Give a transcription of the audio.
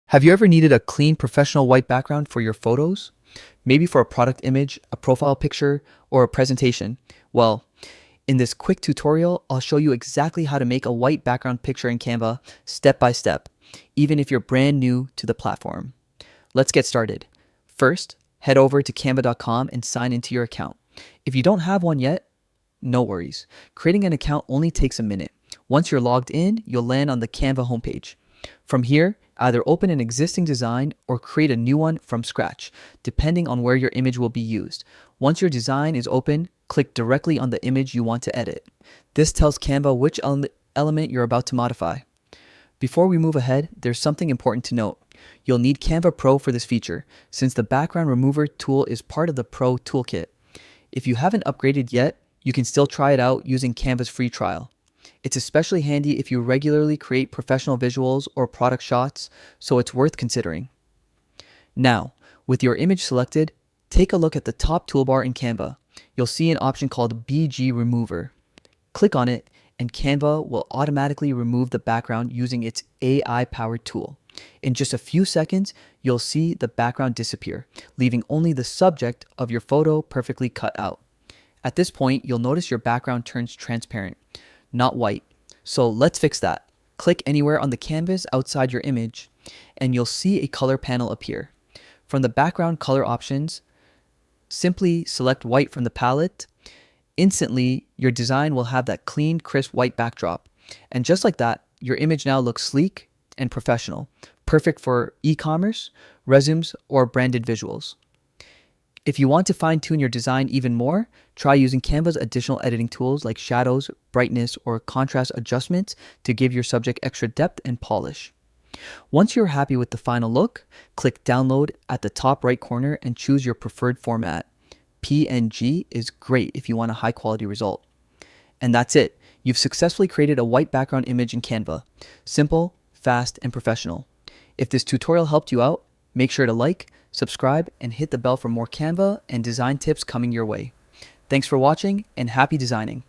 Have you ever needed a clean professional white background for your photos? Maybe for a product image, a profile picture, or a presentation? Well, in this quick tutorial, I'll show you exactly how to make a white background picture in Canva step by step, even if you're brand new to the platform. Let's get started. First, head over to canva.com and sign into your account. If you don't have one yet, no worries. Creating an account only takes a minute. Once you're logged in, you'll land on the Canva homepage. From here, either open an existing design or create a new one from scratch, depending on where your image will be used. Once your design is open, click directly on the image you want to edit. This tells Canva which element you're about to modify. Before we move ahead, there's something important to note. You'll need Canva Pro for this feature, since the background remover tool is part of the Pro toolkit. If you haven't upgraded yet, you can still try it out using Canva's free trial. It's especially handy if you regularly create professional visuals or product shots, so it's worth considering. Now, with your image selected, take a look at the top toolbar in Canva. You'll see an option called BG Remover. Click on it, and Canva will automatically remove the background using its AI-powered tool. In just a few seconds, you'll see the background disappear, leaving only the subject of your photo perfectly cut out. At this point, you'll notice your background turns transparent, not white. So let's fix that. Click anywhere on the canvas outside your image, and you'll see a color panel appear. From the background color options, simply select white from the palette. Instantly, your design will have that clean, crisp white backdrop. And just like that, your image now looks sleek and professional, perfect for e-commerce, resumes, or branded visuals. If you want to fine-tune your design even more, try using Canva's additional editing tools like shadows, brightness, or contrast adjustments to give your subject extra depth and polish. Once you're happy with the final look, click Download at the top right corner and choose your preferred format. PNG is great if you want a high-quality result. And that's it. You've successfully created a white background image in Canva. Simple, fast, and professional. If this tutorial helped you out, make sure to like, subscribe, and hit the bell for more Canva and design tips coming your way. Thanks for watching, and happy designing.